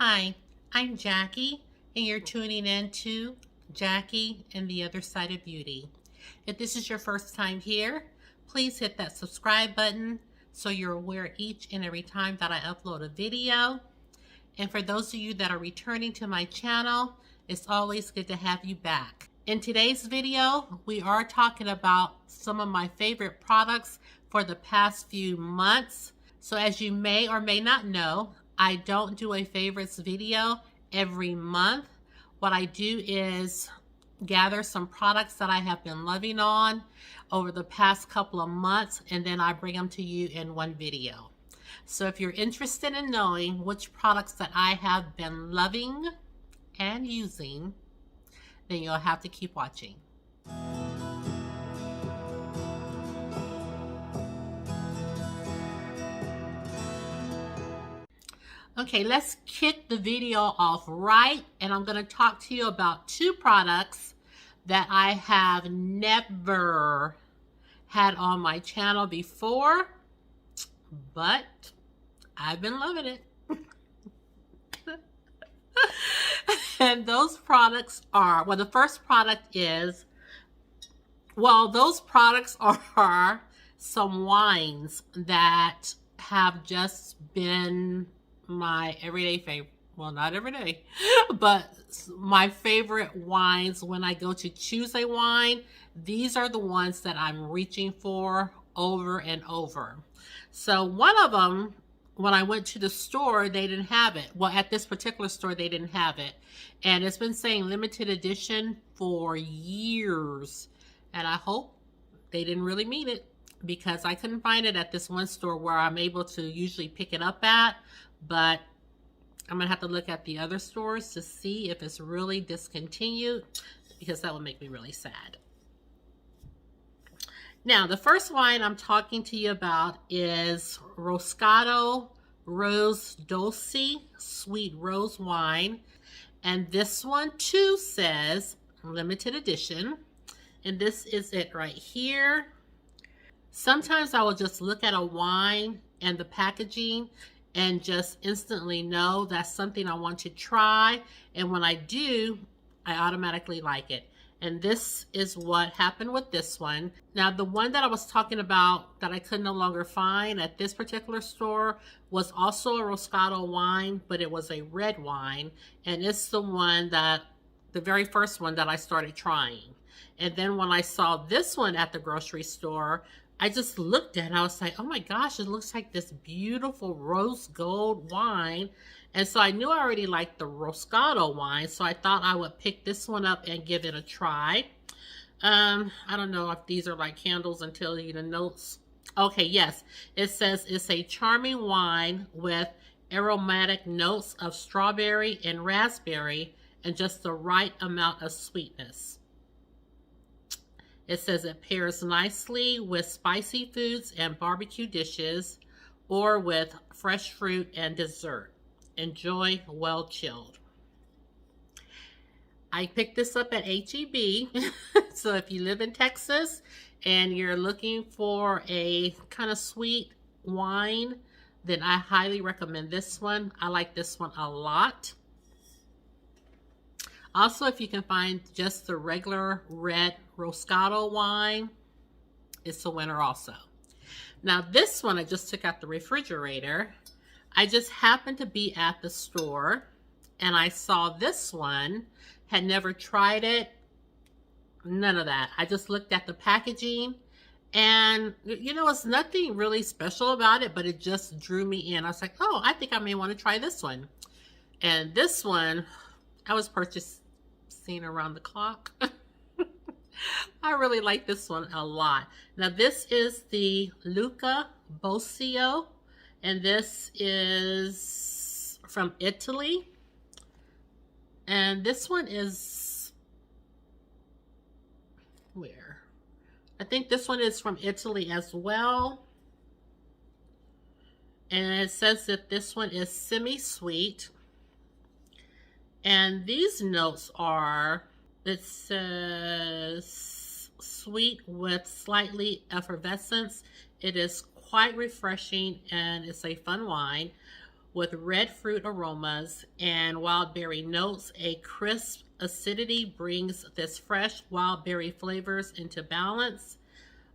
Hi, I'm Jackie, and you're tuning in to Jackie and the Other Side of Beauty. If this is your first time here, please hit that subscribe button so you're aware each and every time that I upload a video. And for those of you that are returning to my channel, it's always good to have you back. In today's video, we are talking about some of my favorite products for the past few months. So as you may or may not know, I don't do a favorites video every month. What I do is gather some products that I have been loving on over the past couple of months, and then I bring them to you in one video. So if you're interested in knowing which products that I have been loving and using, then you'll have to keep watching. Okay, let's kick the video off right, and I'm going to talk to you about two products that I have never had on my channel before, but I've been loving it. And those products are, well, the first product is, well, those products are some wines that have just been my everyday favorite. Well, not every day, but my favorite wines when I go to choose a wine. These are the ones that I'm reaching for over and over. So one of them, when I went to the store, they didn't have it. Well, at this particular store, they didn't have it. And it's been saying limited edition for years. And I hope they didn't really mean it, because I couldn't find it at this one store where I'm able to usually pick it up at. But I'm going to have to look at the other stores to see if it's really discontinued, because that would make me really sad. Now, the first wine I'm talking to you about is Roscato Rose Dolce Sweet Rose Wine. And this one too says limited edition. And this is it right here. Sometimes I will just look at a wine and the packaging and just instantly know that's something I want to try. And when I do, I automatically like it. And this is what happened with this one. Now, the one that I was talking about that I could no longer find at this particular store was also a Roscato wine, but it was a red wine. And it's the one that, the very first one that I started trying. And then when I saw this one at the grocery store, I just looked at it and I was like, oh my gosh, it looks like this beautiful rose gold wine. And so I knew I already liked the Roscato wine, so I thought I would pick this one up and give it a try. I don't know if these are like candles and tell you the notes. Okay, yes. It says it's a charming wine with aromatic notes of strawberry and raspberry and just the right amount of sweetness. It says it pairs nicely with spicy foods and barbecue dishes, or with fresh fruit and dessert. Enjoy well chilled. I picked this up at H-E-B. So if you live in Texas and you're looking for a kind of sweet wine, then I highly recommend this one. I like this one a lot. Also, if you can find just the regular red Roscato wine, it's a winner also. Now this one I just took out the refrigerator. I just happened to be at the store and I saw this one, had never tried it, none of that. I just looked at the packaging and, you know, it's nothing really special about it, but it just drew me in. I was like, oh, I think I may want to try this one. And this one, I was purchasing around the clock. I really like this one a lot. Now this is the Luca Bosio, and this is from Italy. And this one is, where? I think this one is from Italy as well. And it says that this one is semi-sweet. And these notes are, it says sweet with slightly effervescence. It is quite refreshing and it's a fun wine. with red fruit aromas and wild berry notes. A crisp acidity brings this fresh wild berry flavors into balance.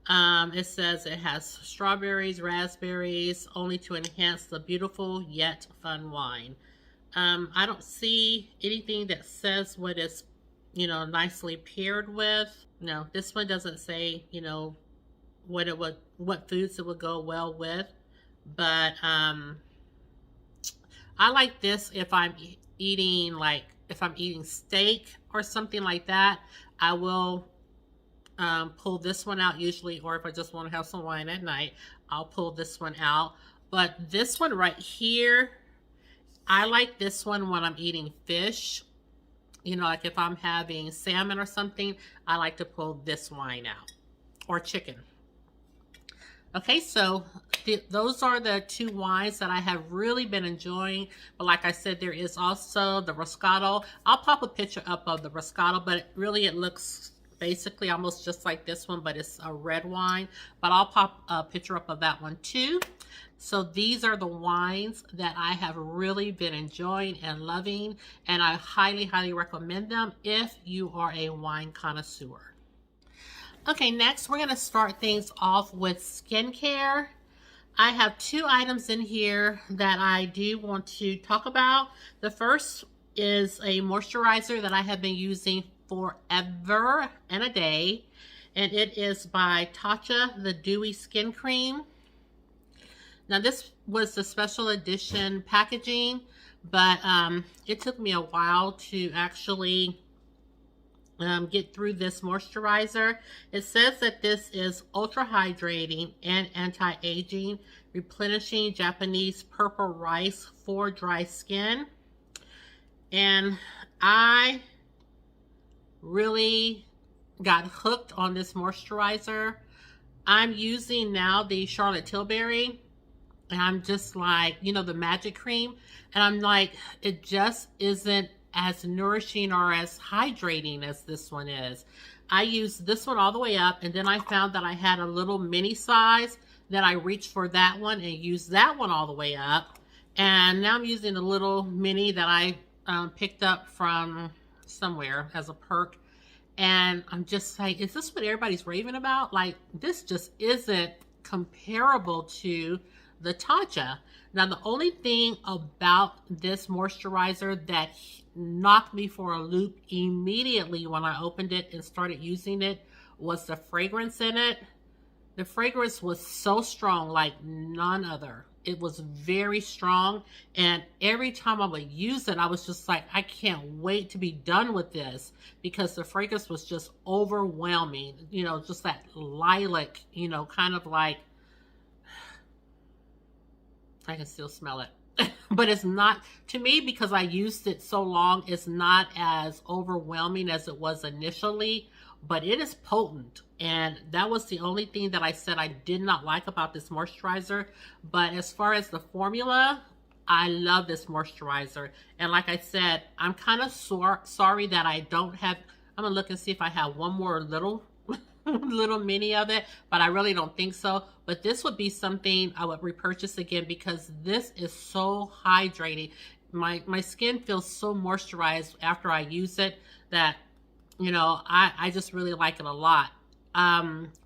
It says it has strawberries, raspberries, only to enhance the beautiful yet fun wine. I don't see anything that says what it's, nicely paired with. No, this one doesn't say, what foods it would go well with. But I like this if I'm eating, if I'm eating steak or something like that. I will pull this one out usually, or if I just want to have some wine at night, I'll pull this one out. But this one right here, I like this one when I'm eating fish. Like if I'm having salmon or something, I like to pull this wine out, or chicken. Okay, so those are the two wines that I have really been enjoying. But like I said, there is also the Roscato. I'll pop a picture up of the Roscato, but it looks basically almost just like this one, but it's a red wine. But I'll pop a picture up of that one too. So these are the wines that I have really been enjoying and loving, and I highly, highly recommend them if you are a wine connoisseur. Okay, next we're going to start things off with skincare. I have two items in here that I do want to talk about. The first is a moisturizer that I have been using forever and a day, and it is by Tatcha, the Dewy Skin Cream. Now this was the special edition packaging, but it took me a while to actually get through this moisturizer. It says that this is ultra hydrating and anti-aging, replenishing Japanese purple rice for dry skin. And I really got hooked on this moisturizer. I'm using now the Charlotte Tilbury, and I'm just like, the magic cream, and I'm like, it just isn't as nourishing or as hydrating as this one is. I used this one all the way up, and then I found that I had a little mini size. Then I reached for that one and used that one all the way up, and now I'm using a little mini that I picked up from somewhere as a perk. And I'm just like, is this what everybody's raving about? Like, this just isn't comparable to the Tatcha. Now, the only thing about this moisturizer that knocked me for a loop immediately when I opened it and started using it was the fragrance in it. The fragrance was so strong, like none other. It was very strong, and every time I would use it, I was just like, I can't wait to be done with this, because the fragrance was just overwhelming. Just that lilac, kind of like, I can still smell it. But it's not, to me, because I used it so long, it's not as overwhelming as it was initially, but it is potent. And that was the only thing that I said I did not like about this moisturizer. But as far as the formula, I love this moisturizer. And like I said, I'm kind of sorry that I don't have, I'm gonna look and see if I have one more little mini of it, but I really don't think so. But this would be something I would repurchase again, because this is so hydrating. My skin feels so moisturized after I use it that, I just really like it a lot.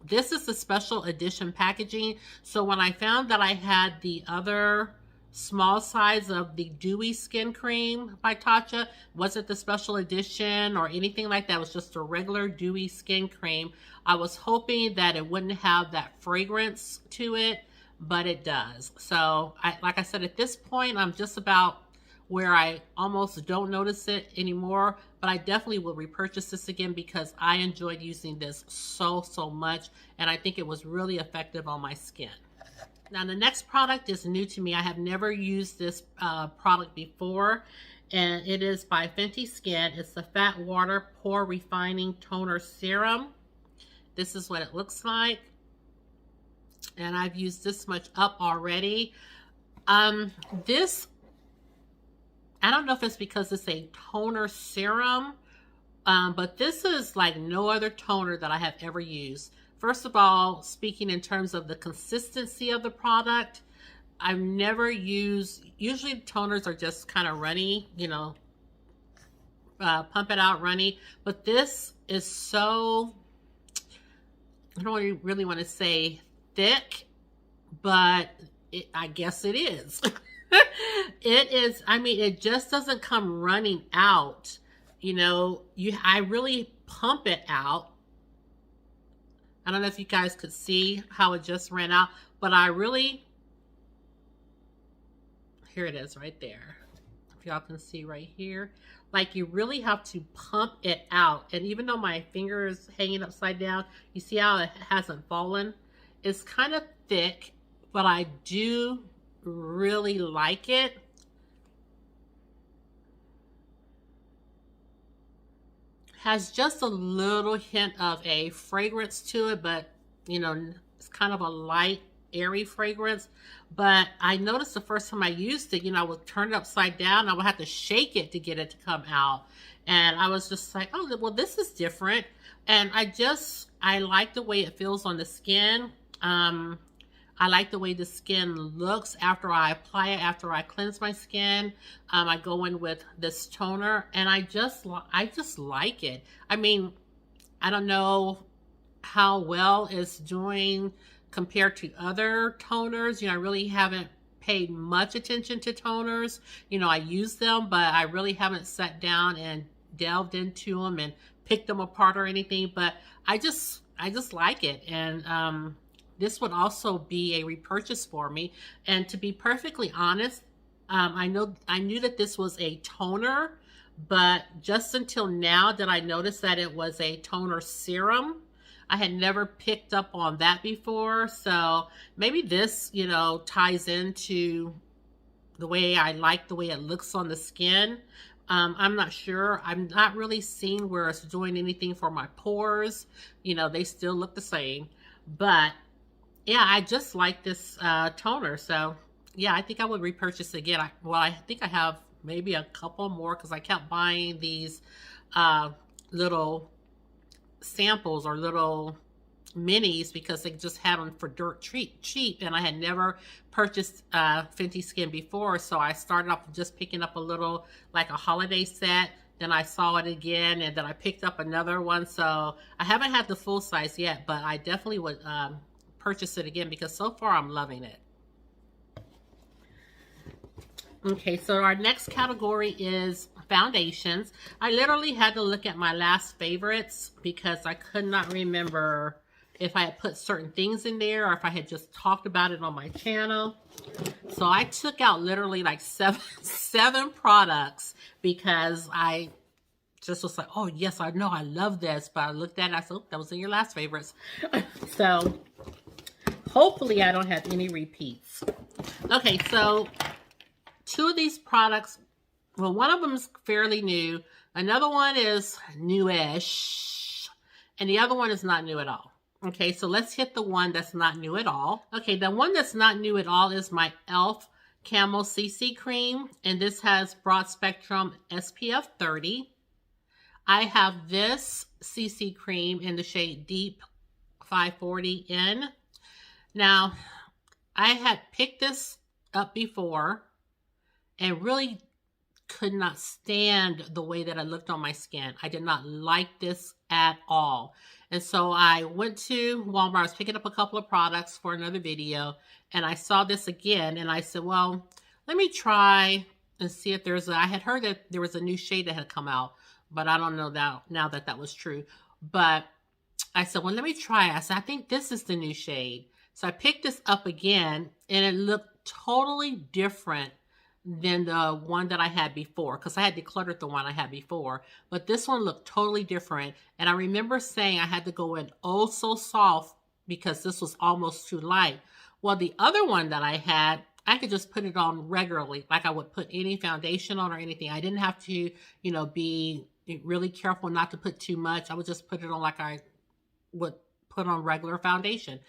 This is the special edition packaging. So when I found that I had the other small size of the Dewy Skin Cream by Tatcha, wasn't the special edition or anything like that, it was just a regular Dewy Skin Cream. I was hoping that it wouldn't have that fragrance to it, but it does. So like I said, at this point, I'm just about where I almost don't notice it anymore, but I definitely will repurchase this again because I enjoyed using this so much, and I think it was really effective on my skin. Now the next product is new to me. I have never used this product before, and it is by Fenty Skin. It's the Fat Water Pore Refining Toner Serum. This is what it looks like, and I've used this much up already. This, I don't know if it's because it's a toner serum, but this is like no other toner that I have ever used. First of all, speaking in terms of the consistency of the product, I've never used, usually toners are just kind of runny, you know, pump it out runny. But this is so, I don't really want to say thick, but I guess it is. It is, I mean, it just doesn't come running out. You know, I really pump it out. I don't know if you guys could see how it just ran out, but I really, here it is right there. If y'all can see right here. Like, you really have to pump it out. And even though my finger is hanging upside down, you see how it hasn't fallen? It's kind of thick, but I do really like it. Has just a little hint of a fragrance to it, but you know, it's kind of a light, airy fragrance. But I noticed the first time I used it, you know, I would turn it upside down. I would have to shake it to get it to come out. And I was just like, oh, well, this is different. And I like the way it feels on the skin. I like the way the skin looks after I apply it, after I cleanse my skin. I go in with this toner, and I just like it. I mean, I don't know how well it's doing compared to other toners. You know, I really haven't paid much attention to toners. You know, I use them, but I really haven't sat down and delved into them and picked them apart or anything. But I just like it. And this would also be a repurchase for me. And to be perfectly honest, I knew that this was a toner, but just until now did I notice that it was a toner serum. I had never picked up on that before. So maybe this, you know, ties into the way I like the way it looks on the skin. I'm not sure. I'm not really seeing where it's doing anything for my pores. You know, they still look the same. But yeah, I just like this toner. So yeah, I think I would repurchase it again. I think I have maybe a couple more because I kept buying these little samples or little minis because they just had them for dirt cheap, and I had never purchased Fenty Skin before. So I started off just picking up a little, like a holiday set. Then I saw it again, and then I picked up another one. So I haven't had the full size yet, but I definitely would purchase it again because so far I'm loving it. Okay, so our next category is foundations. I literally had to look at my last favorites because I could not remember if I had put certain things in there or if I had just talked about it on my channel. So I took out literally like seven products because I just was like, oh yes, I know I love this. But I looked at it, I said, oh, that was in your last favorites. So hopefully I don't have any repeats. Okay, so two of these products, well, one of them is fairly new. Another one is newish. And the other one is not new at all. Okay, so let's hit the one that's not new at all. Okay, the one that's not new at all is my e.l.f. Camo CC Cream. And this has broad spectrum SPF 30. I have this CC cream in the shade Deep 540N. Now, I had picked this up before and really could not stand the way that it looked on my skin. I did not like this at all. And so I went to Walmart. I was picking up a couple of products for another video, and I saw this again, and I said, well, let me try and see if there's I had heard that there was a new shade that had come out, but I don't know now that that was true. But I said, well, let me try it. I said, I think this is the new shade. So I picked this up again, and it looked totally different than the one that I had before, because I had decluttered the one I had before. But this one looked totally different. And I remember saying I had to go in oh so soft because this was almost too light. Well, the other one that I had, I could just put it on regularly, like I would put any foundation on or anything. I didn't have to, you know, be really careful not to put too much. I would just put it on like I would put on regular foundation.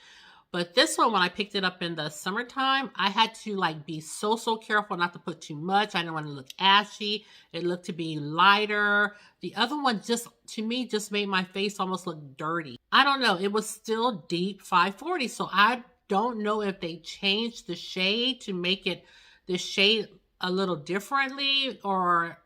But this one, when I picked it up in the summertime, I had to like be so careful not to put too much. I didn't want to look ashy. It looked to be lighter. The other one just, to me, just made my face almost look dirty. I don't know. It was still Deep 540. So I don't know if they changed the shade to make it the shade a little differently, or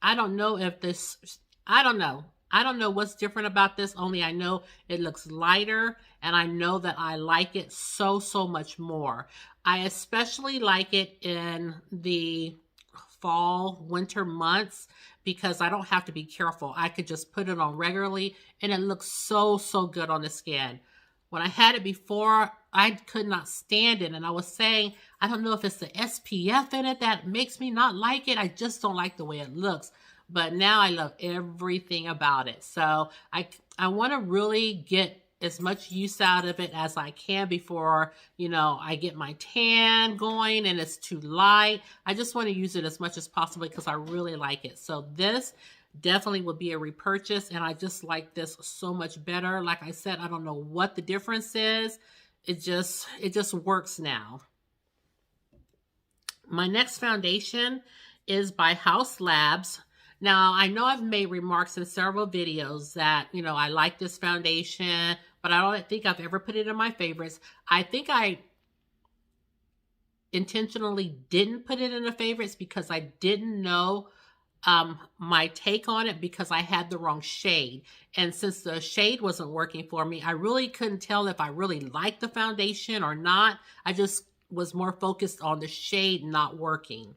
I don't know if this, I don't know. I don't know what's different about this, only I know it looks lighter, and I know that I like it so much more. I especially like it in the fall, winter months because I don't have to be careful. I could just put it on regularly, and it looks so good on the skin. When I had it before, I could not stand it, and I was saying, I don't know if it's the SPF in it that makes me not like it. I just don't like the way it looks. But now I love everything about it. So I want to really get as much use out of it as I can before, you know, I get my tan going and it's too light. I just want to use it as much as possible because I really like it. So this definitely would be a repurchase, and I just like this so much better. Like I said, I don't know what the difference is. It just works now. My next foundation is by Haus Labs. Now, I know I've made remarks in several videos that, you know, I like this foundation, but I don't think I've ever put it in my favorites. I think I intentionally didn't put it in the favorites because I didn't know my take on it because I had the wrong shade. And since the shade wasn't working for me, I really couldn't tell if I really liked the foundation or not. I just was more focused on the shade not working.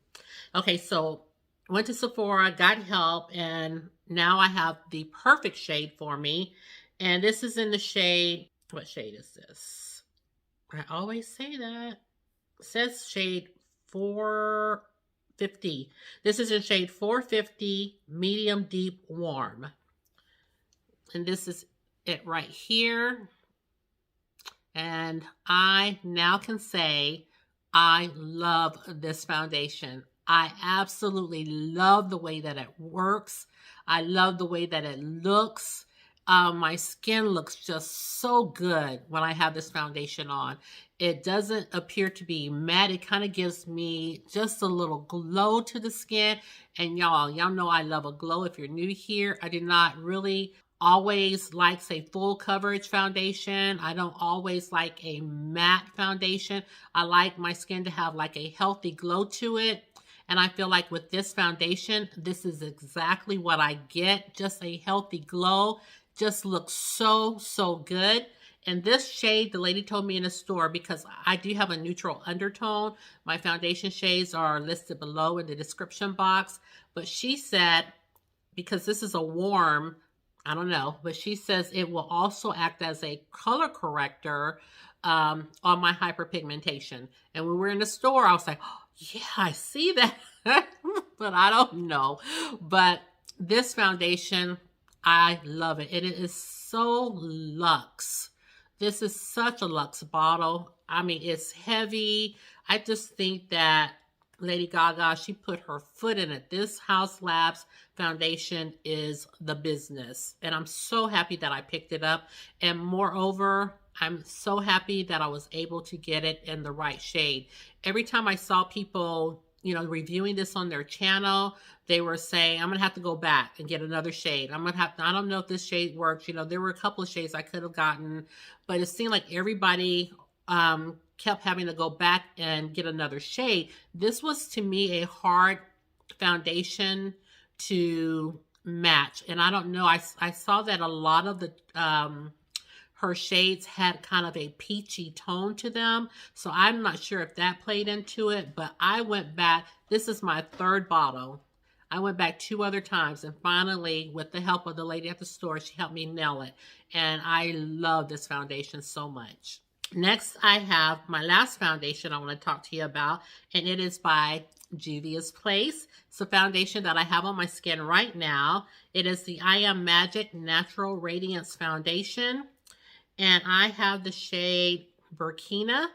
Okay, so went to Sephora, got help, and now I have the perfect shade for me. And this is in the shade, what shade is this? I always say that. It says shade 450. This is in shade 450, medium deep warm. And this is it right here. And I now can say I love this foundation. I absolutely love the way that it works. I love the way that it looks. My skin looks just so good when I have this foundation on. It doesn't appear to be matte. It kind of gives me just a little glow to the skin. And y'all know I love a glow. If you're new here, I do not really always like, say, full coverage foundation. I don't always like a matte foundation. I like my skin to have like a healthy glow to it. And I feel like with this foundation, this is exactly what I get. Just a healthy glow. Just looks so good. And this shade, the lady told me in the store, because I do have a neutral undertone. My foundation shades are listed below in the description box. But she said, because this is a warm, I don't know, but she says it will also act as a color corrector on my hyperpigmentation. And when we were in the store, I was like, oh, yeah, I see that. But I don't know. But this foundation, I love it. It is so luxe. This is such a luxe bottle. I mean, it's heavy. I just think that Lady Gaga, she put her foot in it. This Haus Labs foundation is the business. And I'm so happy that I picked it up. And moreover, I'm so happy that I was able to get it in the right shade. Every time I saw people, you know, reviewing this on their channel, they were saying, I'm going to have to go back and get another shade. I'm going to have to, I don't know if this shade works. You know, there were a couple of shades I could have gotten, but it seemed like everybody kept having to go back and get another shade. This was, to me, a hard foundation to match. And I don't know, I saw that a lot of the her shades had kind of a peachy tone to them. So I'm not sure if that played into it, but I went back. This is my third bottle. I went back 2 other times, and finally, with the help of the lady at the store, she helped me nail it. And I love this foundation so much. Next, I have my last foundation I want to talk to you about, and it is by Juvia's Place. It's a foundation that I have on my skin right now. It is the I Am Magic Natural Radiance Foundation, and I have the shade Burkina.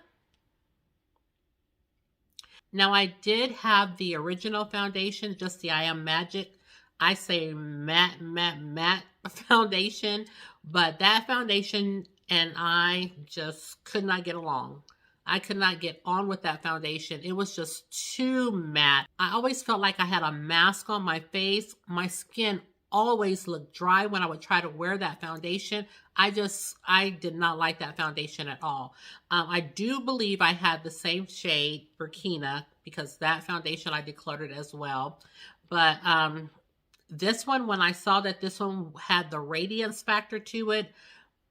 Now, I did have the original foundation, just the I Am Magic, I say matte foundation, but that foundation and I just could not get along. I could not get on with that foundation. It was just too matte. I always felt like I had a mask on my face. My skin always look dry when I would try to wear that foundation. I did not like that foundation at all. I do believe I had the same shade, Burkina, because that foundation I decluttered as well. But this one, when I saw that this one had the radiance factor to it,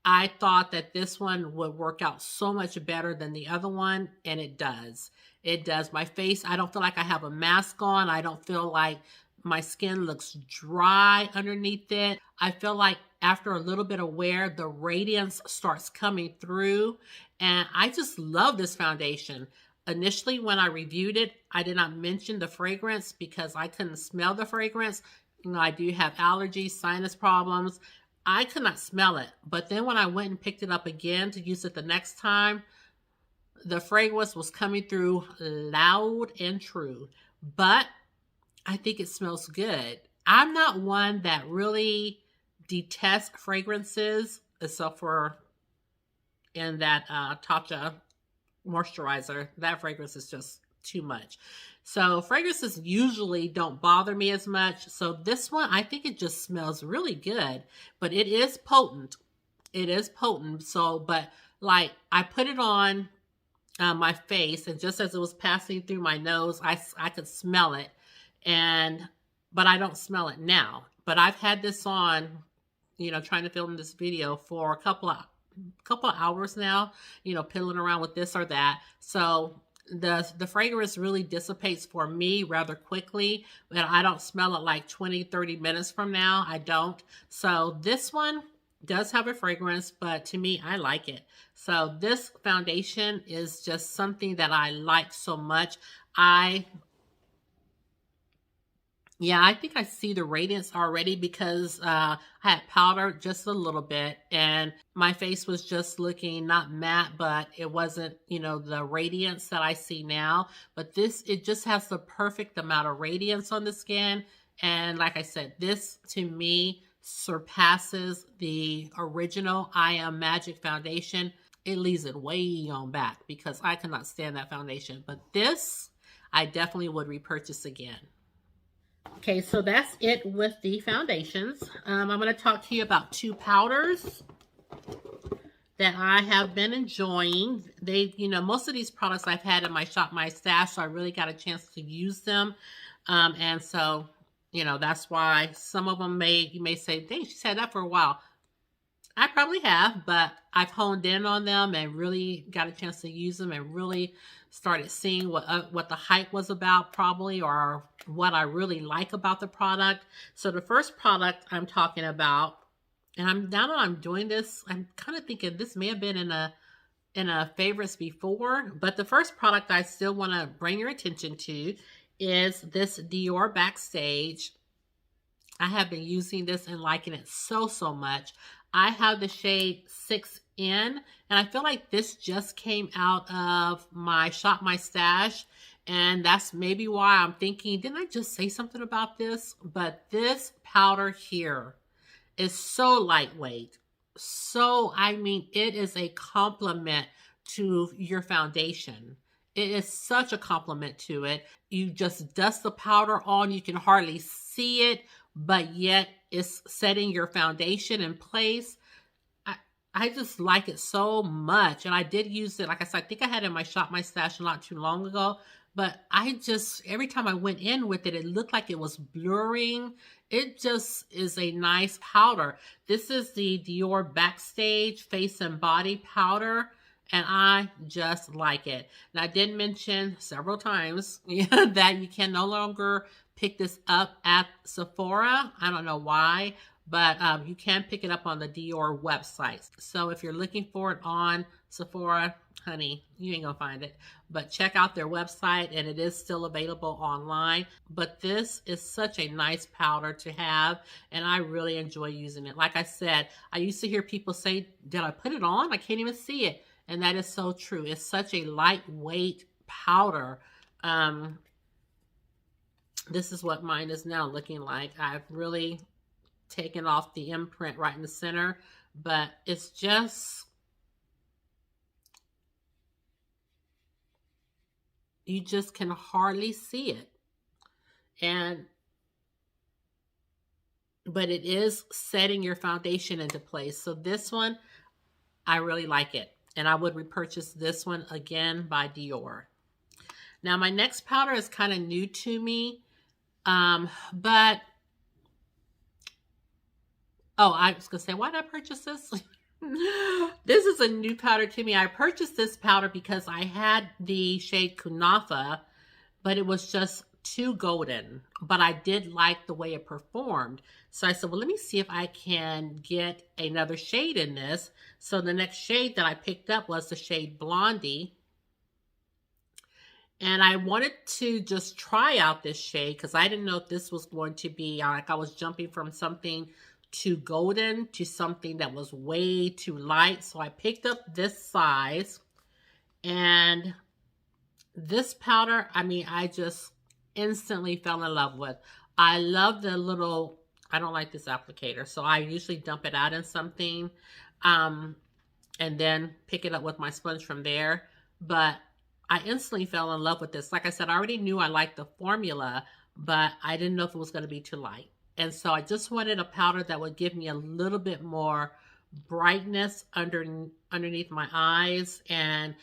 I thought that this one would work out so much better than the other one, and it does. It does. My face, I don't feel like I have a mask on. I don't feel like my skin looks dry underneath it. I feel like after a little bit of wear, the radiance starts coming through, and I just love this foundation. Initially, when I reviewed it, I did not mention the fragrance because I couldn't smell the fragrance. You know, I do have allergies, sinus problems. I could not smell it. But then when I went and picked it up again to use it the next time, the fragrance was coming through loud and true. But I think it smells good. I'm not one that really detests fragrances, except for in that Tatcha moisturizer. That fragrance is just too much. So fragrances usually don't bother me as much. So this one, I think it just smells really good, but it is potent. It is potent. So, but like I put it on my face, and just as it was passing through my nose, I could smell it. But I don't smell it now. But I've had this on, you know, trying to film this video for a couple of hours now, you know, piddling around with this or that. So the fragrance really dissipates for me rather quickly, but I don't smell it like 20-30 minutes from now. I don't. So this one does have a fragrance, but to me, I like it. So this foundation is just something that I like so much. Yeah, I think I see the radiance already because I had powder just a little bit, and my face was just looking not matte, but it wasn't, you know, the radiance that I see now. But this, it just has the perfect amount of radiance on the skin. And like I said, this to me surpasses the original I Am Magic foundation. It leaves it way on back because I cannot stand that foundation. But this, I definitely would repurchase again. Okay, so that's it with the foundations. I'm going to talk to you about two powders that I have been enjoying. They, you know, most of these products I've had in my shop, my stash, so I really got a chance to use them. And so, you know, that's why some of them you may say, dang, she's had that for a while. I probably have, but I've honed in on them and really got a chance to use them and really started seeing what the hype was about probably, or what I really like about the product. So the first product I'm talking about, and now that I'm doing this, I'm kind of thinking this may have been in a favorites before, but the first product I still want to bring your attention to is this Dior Backstage. I have been using this and liking it so much. I have the shade 6N, and I feel like this just came out of my Shop My Stash, and that's maybe why I'm thinking, didn't I just say something about this? But this powder here is so lightweight. So, I mean, it is a compliment to your foundation. It is such a compliment to it. You just dust the powder on, you can hardly see it, but yet it's setting your foundation in place. I just like it so much. And I did use it, like I said, I think I had it in my Shop My Stash not too long ago. But every time I went in with it, it looked like it was blurring. It just is a nice powder. This is the Dior Backstage Face and Body Powder, and I just like it. And I did mention several times that you can no longer pick this up at Sephora. I don't know why, but you can pick it up on the Dior website. So if you're looking for it on Sephora, honey, you ain't gonna find it. But check out their website, and it is still available online. But this is such a nice powder to have, and I really enjoy using it. Like I said, I used to hear people say, did I put it on? I can't even see it. And that is so true. It's such a lightweight powder. This is what mine is now looking like. I've really taken off the imprint right in the center, but it's just, you just can hardly see it. And but it is setting your foundation into place. So this one, I really like it. And I would repurchase this one again by Dior. Now my next powder is kind of new to me. But, oh, I was going to say, why did I purchase this? This is a new powder to me. I purchased this powder because I had the shade Kunafa, but it was just too golden. But I did like the way it performed. So I said, well, let me see if I can get another shade in this. So the next shade that I picked up was the shade Blondie. And I wanted to just try out this shade because I didn't know if this was going to be like I was jumping from something too golden to something that was way too light. So I picked up this size, and this powder, I mean, I just instantly fell in love with. I love the little, I don't like this applicator, so I usually dump it out in something and then pick it up with my sponge from there. But I instantly fell in love with this. Like I said, I already knew I liked the formula, but I didn't know if it was going to be too light. And so I just wanted a powder that would give me a little bit more brightness underneath my eyes, and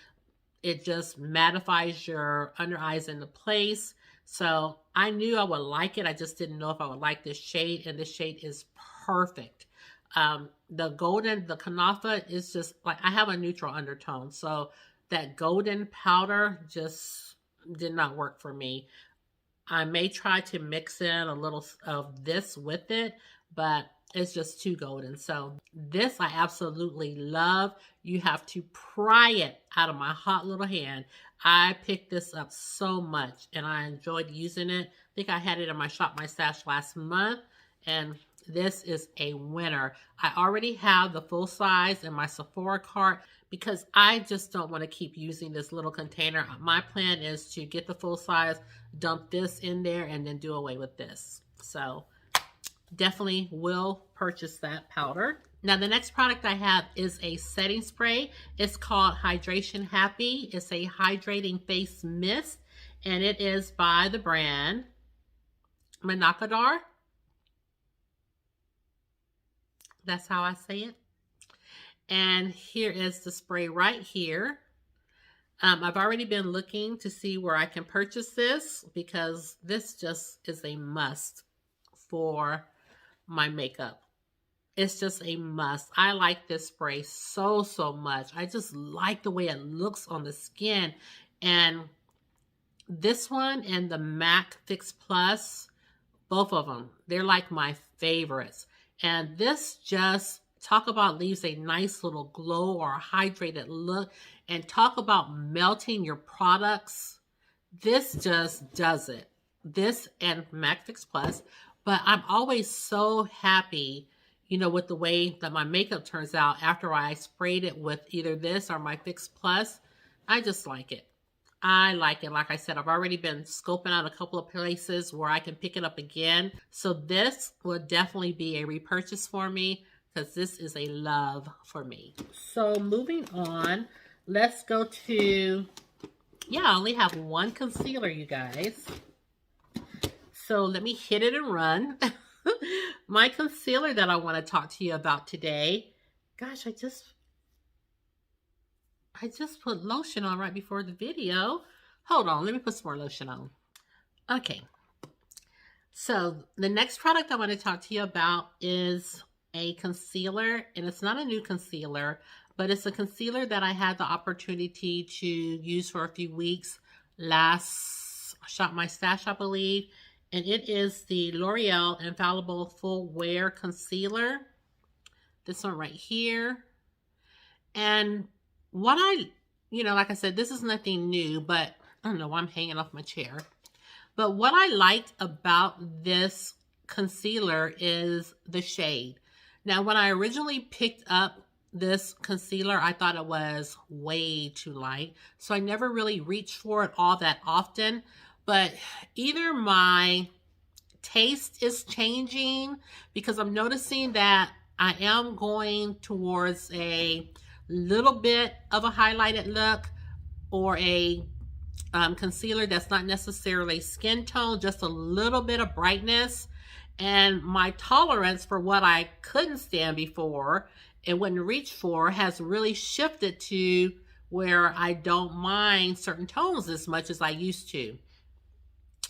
it just mattifies your under eyes into place. So I knew I would like it. I just didn't know if I would like this shade, and this shade is perfect. The golden, the Kunafa is just like, I have a neutral undertone, so that golden powder just did not work for me. I may try to mix in a little of this with it, but it's just too golden. So this I absolutely love. You have to pry it out of my hot little hand. I picked this up so much and I enjoyed using it. I think I had it in my Shop My Stash last month, and this is a winner. I already have the full size in my Sephora cart because I just don't want to keep using this little container. My plan is to get the full size, dump this in there, and then do away with this. So definitely will purchase that powder. Now the next product I have is a setting spray. It's called Hydration Happy. It's a hydrating face mist, and it is by the brand Manakadar. That's how I say it. And here is the spray right here. I've already been looking to see where I can purchase this because this just is a must for my makeup. It's just a must. I like this spray so much. I just like the way it looks on the skin. And this one and the MAC Fix Plus, both of them, they're like my favorites. And this just, talk about leaves a nice little glow or hydrated look, and talk about melting your products. This just does it. This and MAC Fix Plus. But I'm always so happy, you know, with the way that my makeup turns out after I sprayed it with either this or my Fix Plus. I just like it. I like it. Like I said, I've already been scoping out a couple of places where I can pick it up again. So this would definitely be a repurchase for me because this is a love for me. So moving on, let's go to, I only have one concealer, you guys. So let me hit it and run. My concealer that I want to talk to you about today. Gosh, I just put lotion on right before the video. Hold on, let me put some more lotion on. Okay. So the next product I want to talk to you about is a concealer, and it's not a new concealer, but it's a concealer that I had the opportunity to use for a few weeks last Shop My Stash, I believe. And it is the L'Oreal Infallible Full Wear Concealer. This one right here. And what like I said, this is nothing new, but I don't know why I'm hanging off my chair. But what I liked about this concealer is the shade. Now, when I originally picked up this concealer, I thought it was way too light. So I never really reached for it all that often. But either my taste is changing because I'm noticing that I am going towards a little bit of a highlighted look, or a concealer that's not necessarily skin tone, just a little bit of brightness. And my tolerance for what I couldn't stand before and wouldn't reach for has really shifted to where I don't mind certain tones as much as I used to.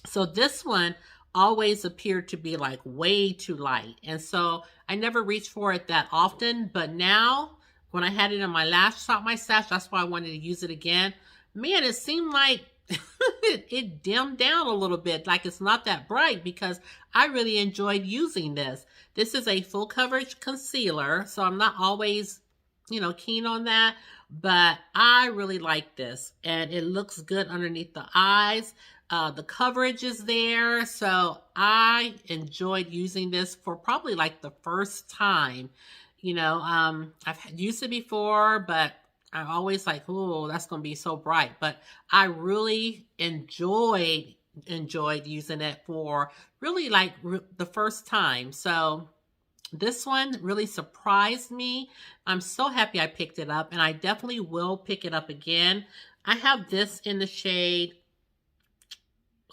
So this one always appeared to be like way too light. And so I never reached for it that often. But now when I had it in my lash shop, my stash, that's why I wanted to use it again. Man, it seemed like it dimmed down a little bit. Like it's not that bright because I really enjoyed using this. This is a full coverage concealer. So I'm not always, keen on that. But I really like this. And it looks good underneath the eyes. The coverage is there, so I enjoyed using this for probably like the first time. I've used it before, but I'm always like, oh, that's going to be so bright. But I really enjoyed using it for really like the first time. So this one really surprised me. I'm so happy I picked it up, and I definitely will pick it up again. I have this in the shade.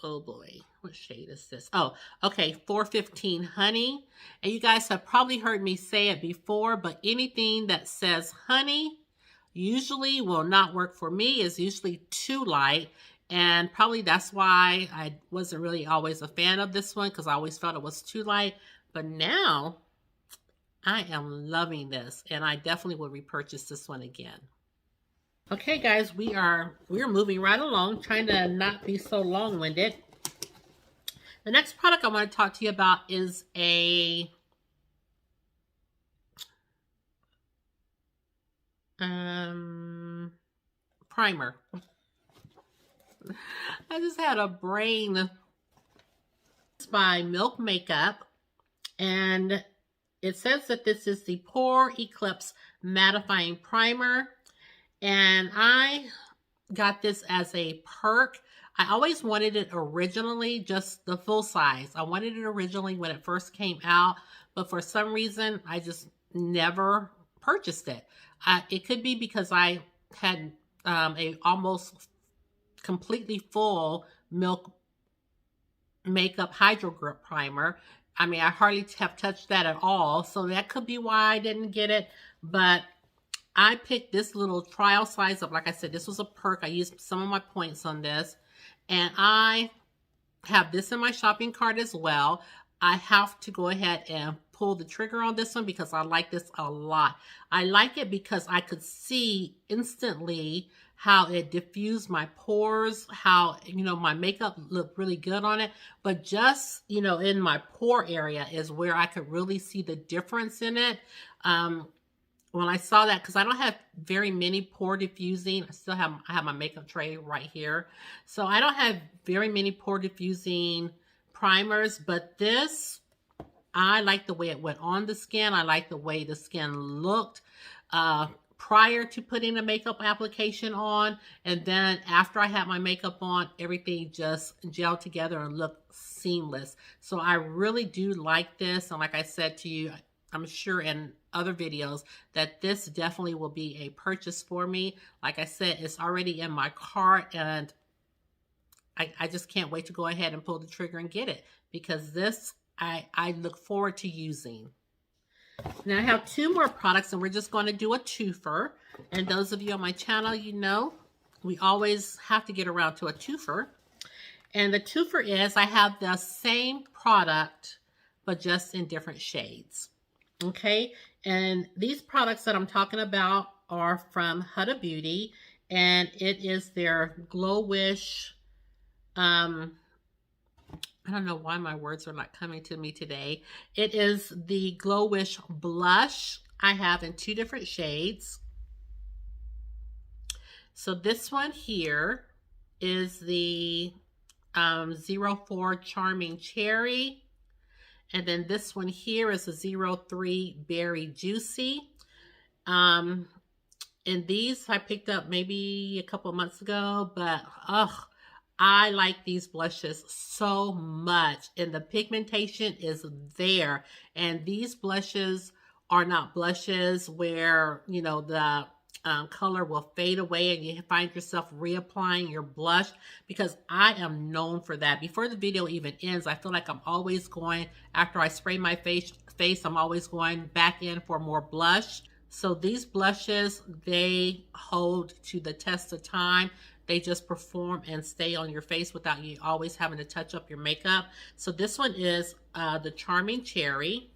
Oh boy, what shade is this? Oh, okay, 415 Honey. And you guys have probably heard me say it before, but anything that says honey usually will not work for me. It's usually too light. And probably that's why I wasn't really always a fan of this one, because I always felt it was too light. But now I am loving this, and I definitely will repurchase this one again. Okay, guys, we're moving right along, trying to not be so long-winded. The next product I want to talk to you about is a primer. I just had a brain. It's by Milk Makeup, and it says that this is the Pore Eclipse Mattifying Primer. And I got this as a perk. I always wanted it originally, just the full size. I wanted it originally when it first came out, but for some reason, I just never purchased it. It could be because I had a almost completely full Milk Makeup Hydro Grip Primer. I mean, I hardly have touched that at all, so that could be why I didn't get it, but I picked this little trial size up. Like I said, this was a perk. I used some of my points on this. And I have this in my shopping cart as well. I have to go ahead and pull the trigger on this one because I like this a lot. I like it because I could see instantly how it diffused my pores, how, my makeup looked really good on it. But just, in my pore area is where I could really see the difference in it. When I saw that, because I don't have very many pore diffusing, I have my makeup tray right here. So I don't have very many pore diffusing primers, but this, I like the way it went on the skin. I like the way the skin looked prior to putting the makeup application on. And then after I had my makeup on, everything just gelled together and looked seamless. So I really do like this. And like I said to you, I'm sure in other videos that this definitely will be a purchase for me. Like I said, it's already in my cart, and I just can't wait to go ahead and pull the trigger and get it, because this I look forward to using. Now I have two more products, and we're just going to do a twofer. And those of you on my channel, we always have to get around to a twofer. And the twofer is I have the same product, but just in different shades. Okay, and these products that I'm talking about are from Huda Beauty, and it is their Glow Wish. I don't know why my words are not coming to me today. It is the Glow Wish blush. I have in two different shades. So this one here is the 04 Charming Cherry. And then this one here is a 03 Berry Juicy. And these I picked up maybe a couple of months ago, but I like these blushes so much. And the pigmentation is there. And these blushes are not blushes where, the color will fade away and you find yourself reapplying your blush, because I am known for that. Before the video even ends, I feel like I'm always going, after I spray my face, I'm always going back in for more blush. So these blushes, they hold to the test of time. They just perform and stay on your face without you always having to touch up your makeup. So this one is the Charming Cherry.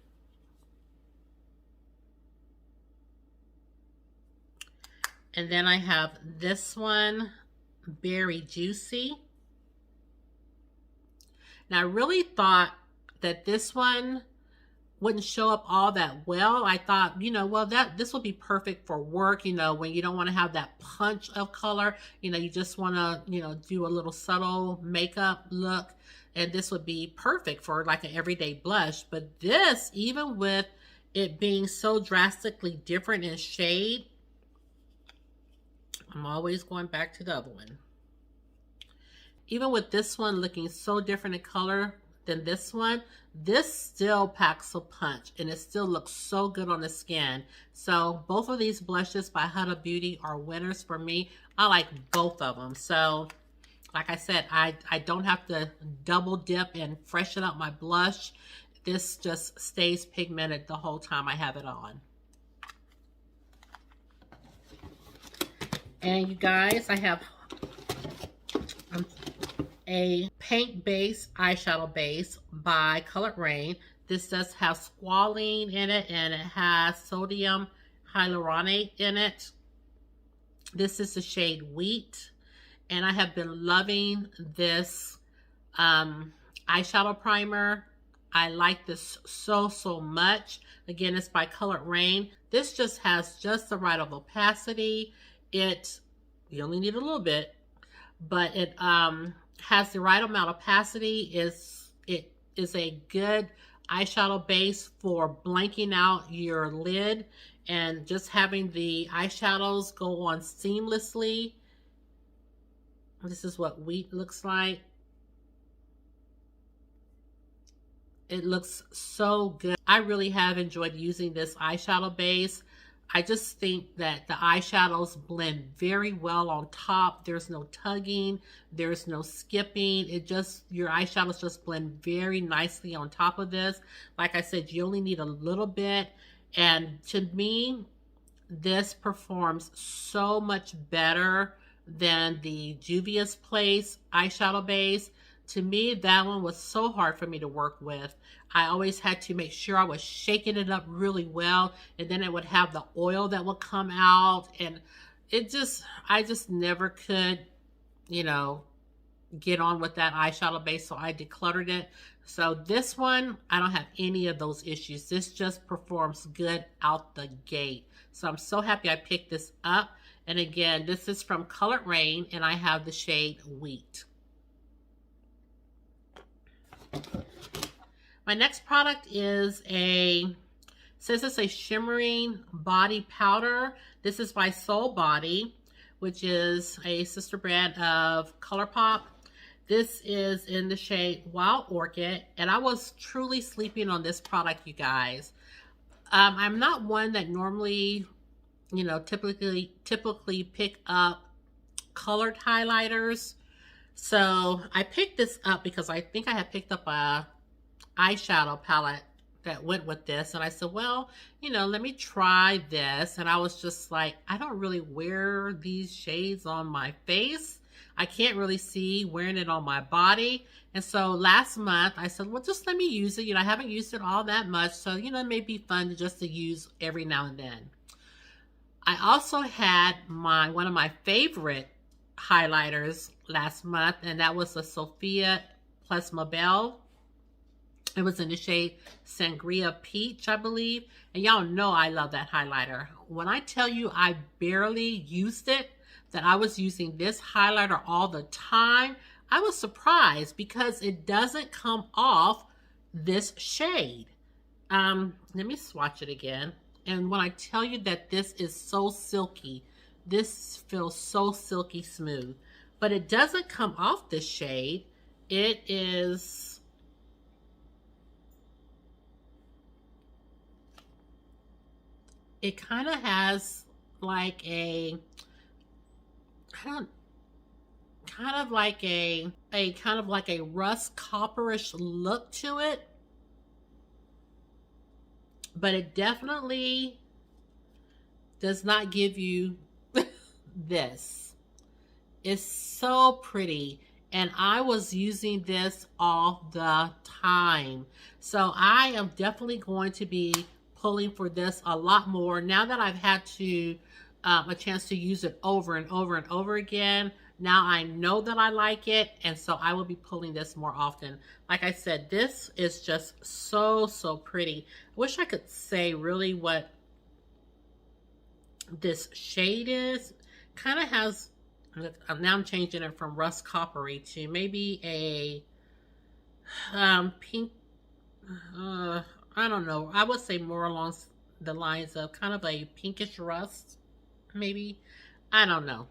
And then I have this one, Berry Juicy. Now I really thought that this one wouldn't show up all that well. I thought, you know, well, this will be perfect for work, you know, when you don't want to have that punch of color, you know, you just want to, you know, do a little subtle makeup look, and this would be perfect for like an everyday blush. But this, even with it being so drastically different in shade, I'm always going back to the other one. Even with this one looking so different in color than this one, this still packs a punch and it still looks so good on the skin. So both of these blushes by Huda Beauty are winners for me. I like both of them. So like I said, I don't have to double dip and freshen up my blush. This just stays pigmented the whole time I have it on. And you guys, I have a paint base eyeshadow base by Colored Rain. This does have squalene in it, and it has sodium hyaluronate in it. This is the shade Wheat, and I have been loving this eyeshadow primer. I like this so much. Again, it's by Colored Rain. This just has just the right of opacity. You only need a little bit, but it has the right amount of opacity. It is a good eyeshadow base for blanking out your lid and just having the eyeshadows go on seamlessly. This is what Wheat looks like. It looks so good. I really have enjoyed using this eyeshadow base. I just think that the eyeshadows blend very well on top. There's no tugging, there's no skipping. Your eyeshadows just blend very nicely on top of this. Like I said, you only need a little bit. And to me, this performs so much better than the Juvia's Place eyeshadow base. To me, that one was so hard for me to work with. I always had to make sure I was shaking it up really well, and then it would have the oil that would come out, and I just never could, you know, get on with that eyeshadow base, so I decluttered it. So this one, I don't have any of those issues. This just performs good out the gate. So I'm so happy I picked this up. And again, this is from Colored Rain, and I have the shade Wheat. My next product is says it's a shimmering body powder. This is by Soul Body, which is a sister brand of ColourPop. This is in the shade Wild Orchid, and I was truly sleeping on this product, you guys. I'm not one that normally, you know, typically pick up colored highlighters. So I picked this up because I think I had picked up a eyeshadow palette that went with this, and I said, well, you know, let me try this. And I was just like, I don't really wear these shades on my face. I can't really see wearing it on my body. And so last month I said, well, just let me use it. You know, I haven't used it all that much, so you know, it may be fun just to use every now and then. I also had one of my favorite highlighters last month, and that was the Sophia plus Mabel. It was in the shade Sangria Peach, I believe. And y'all know I love that highlighter. When I tell you I barely used it, that I was using this highlighter all the time, I was surprised because it doesn't come off this shade. Let me swatch it again. And when I tell you that this is so silky, this feels so silky smooth, but it doesn't come off this shade. It kind of has like a, I don't, kind of like a kind of like a rust copperish look to it, but it definitely does not give you this. It's so pretty, and I was using this all the time. So I am definitely going to be pulling for this a lot more now that I've had to a chance to use it over and over and over again. Now I know that I like it, and so I will be pulling this more often. Like I said, this is just so, so pretty. I wish I could say really what this shade is. Kind of has, now I'm changing it from rust coppery to maybe a pink, I don't know. I would say more along the lines of kind of a pinkish rust, maybe. I don't know.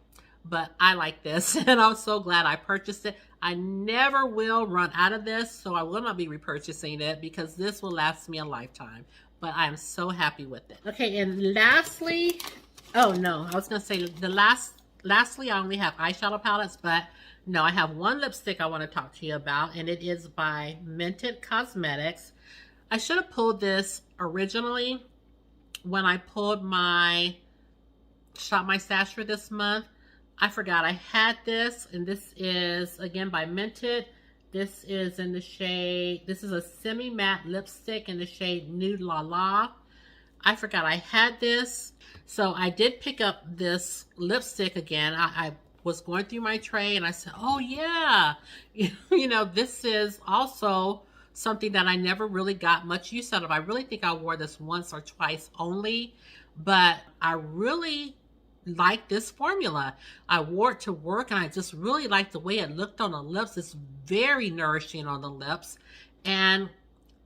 But I like this, and I'm so glad I purchased it. I never will run out of this, so I will not be repurchasing it because this will last me a lifetime. But I'm so happy with it. Okay, and lastly, oh no, I was going to say lastly, I only have eyeshadow palettes, but no, I have one lipstick I want to talk to you about, and it is by Mented Cosmetics. I should have pulled this originally when I pulled my Shop My Stash for this month. I forgot I had this, and this is, again, by Mented. This is in the shade, this is a semi-matte lipstick in the shade Nude La La. I forgot I had this. So I did pick up this lipstick again. I was going through my tray, and I said, oh yeah, you know, this is also something that I never really got much use out of. I really think I wore this once or twice only, but I really like this formula. I wore it to work, and I just really like the way it looked on the lips. It's very nourishing on the lips, and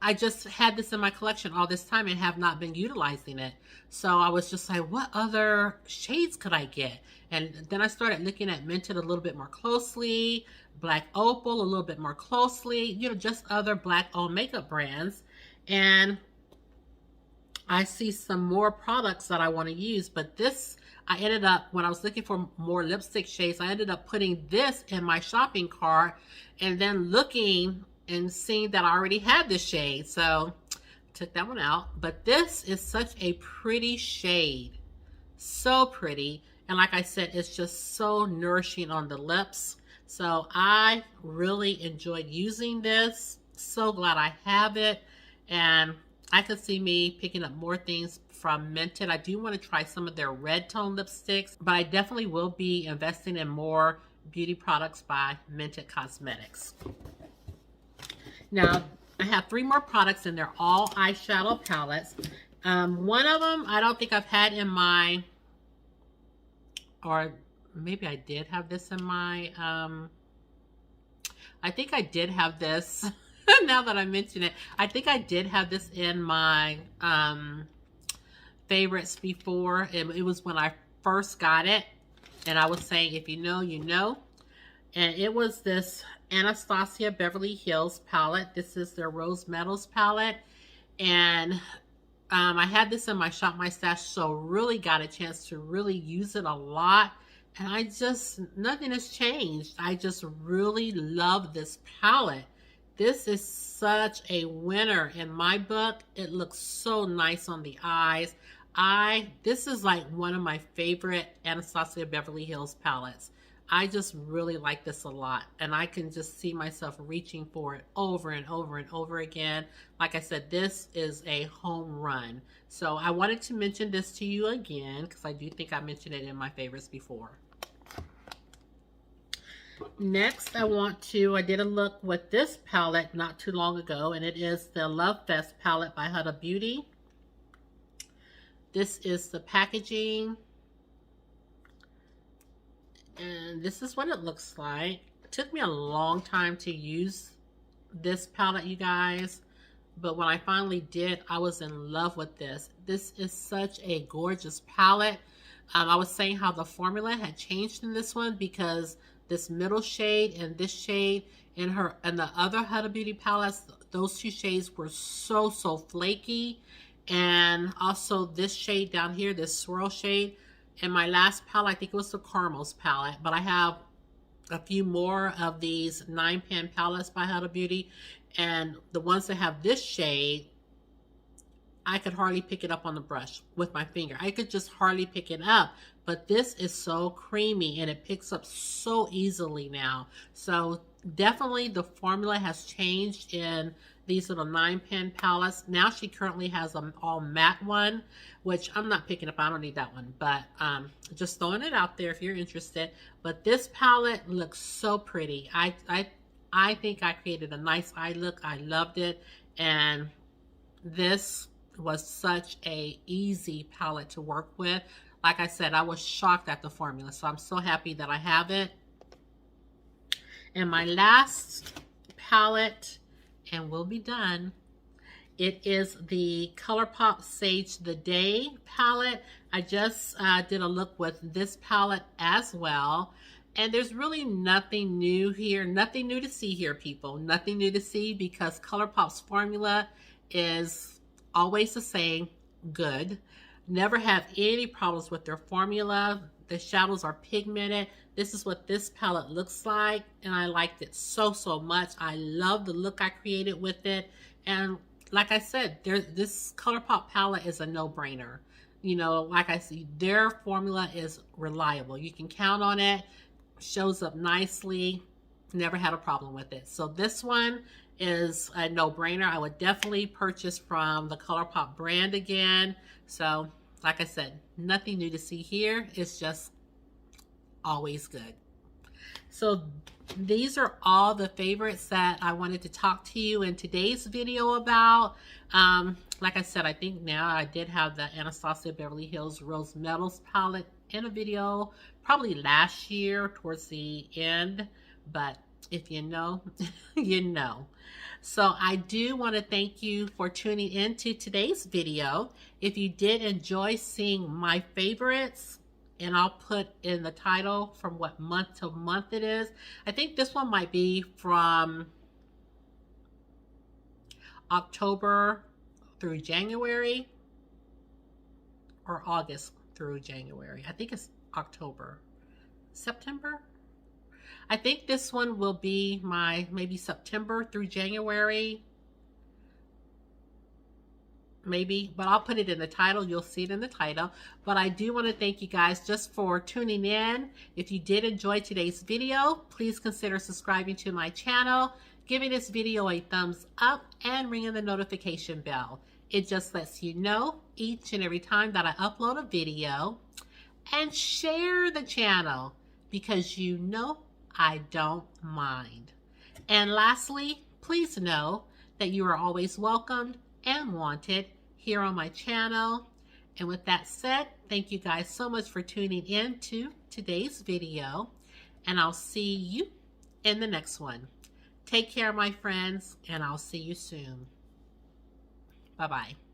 I just had this in my collection all this time and have not been utilizing it. So I was just like, what other shades could I get? And then I started looking at Mented a little bit more closely, Black Opal a little bit more closely, you know, just other Black owned makeup brands. And I see some more products that I want to use, but this, I ended up, when I was looking for more lipstick shades, I ended up putting this in my shopping cart and then looking and seeing that I already had this shade. So took that one out. But this is such a pretty shade. So pretty. And like I said, it's just so nourishing on the lips. So I really enjoyed using this. So glad I have it. And I could see me picking up more things from Mented. I do want to try some of their red tone lipsticks, but I definitely will be investing in more beauty products by Mented Cosmetics. Now, I have 3 more products, and they're all eyeshadow palettes. One of them I don't think I've had in my, or maybe I did have this in my, I think I did have this, now that I mention it, I think I did have this in my favorites before. It was when I first got it, and I was saying, if you know, you know. And it was this Anastasia Beverly Hills palette. This is their Rose Metals palette. And I had this in my Shop My Stash, so really got a chance to really use it a lot. And I just, nothing has changed. I just really love this palette. This is such a winner in my book. It looks so nice on the eyes. This is like one of my favorite Anastasia Beverly Hills palettes. I just really like this a lot, and I can just see myself reaching for it over and over and over again. Like I said, this is a home run. So I wanted to mention this to you again because I do think I mentioned it in my favorites before. Next, I did a look with this palette not too long ago, and it is the Love Fest palette by Huda Beauty. This is the packaging. And this is what it looks like. It took me a long time to use this palette, you guys. But when I finally did, I was in love with this. This is such a gorgeous palette. I was saying how the formula had changed in this one because this middle shade and this shade and the other Huda Beauty palettes, those 2 shades were so, so flaky. And also this shade down here, this swirl shade, And my last palette, I think it was the Caramels palette, but I have a few more of these 9-pan palettes by Huda Beauty, and the ones that have this shade, I could hardly pick it up on the brush with my finger. I could just hardly pick it up, but this is so creamy and it picks up so easily now. So definitely the formula has changed in these little 9-pan palettes. Now she currently has an all matte one, which I'm not picking up. I don't need that one, but just throwing it out there if you're interested. But this palette looks so pretty. I think I created a nice eye look. I loved it, and this was such a easy palette to work with. Like I said, I was shocked at the formula, so I'm so happy that I have it. And my last palette, and we'll be done, it is the ColourPop Sage the Day palette. I just did a look with this palette as well, and there's really nothing new here, nothing new to see here, people. Nothing new to see, because ColourPop's formula is always the same, good. Never have any problems with their formula. The shadows are pigmented. This is what this palette looks like, and I liked it so much. I love the look I created with it, and like I said, this ColourPop palette is a no-brainer. You know, like I see, their formula is reliable. You can count on it. Shows up nicely. Never had a problem with it. So this one is a no-brainer. I would definitely purchase from the ColourPop brand again. So like I said, nothing new to see here. It's just always good. So these are all the favorites that I wanted to talk to you in today's video about. Like I said, I think now I did have the Anastasia Beverly Hills Rose Metals palette in a video probably last year towards the end, but if you know, you know. So I do want to thank you for tuning in to today's video. If you did enjoy seeing my favorites, and I'll put in the title from what month to month it is. I think this one might be from October through January, or August through January. I think it's October. September? I think this one will be my maybe September through January. Maybe, but I'll put it in the title. You'll see it in the title. But I do want to thank you guys just for tuning in. If you did enjoy today's video, please consider subscribing to my channel, giving this video a thumbs up, and ringing the notification bell. It just lets you know each and every time that I upload a video. And share the channel, because you know I don't mind. And lastly, please know that you are always welcomed and wanted here on my channel. And with that said, thank you guys so much for tuning in to today's video, and I'll see you in the next one. Take care, my friends, and I'll see you soon. Bye-bye.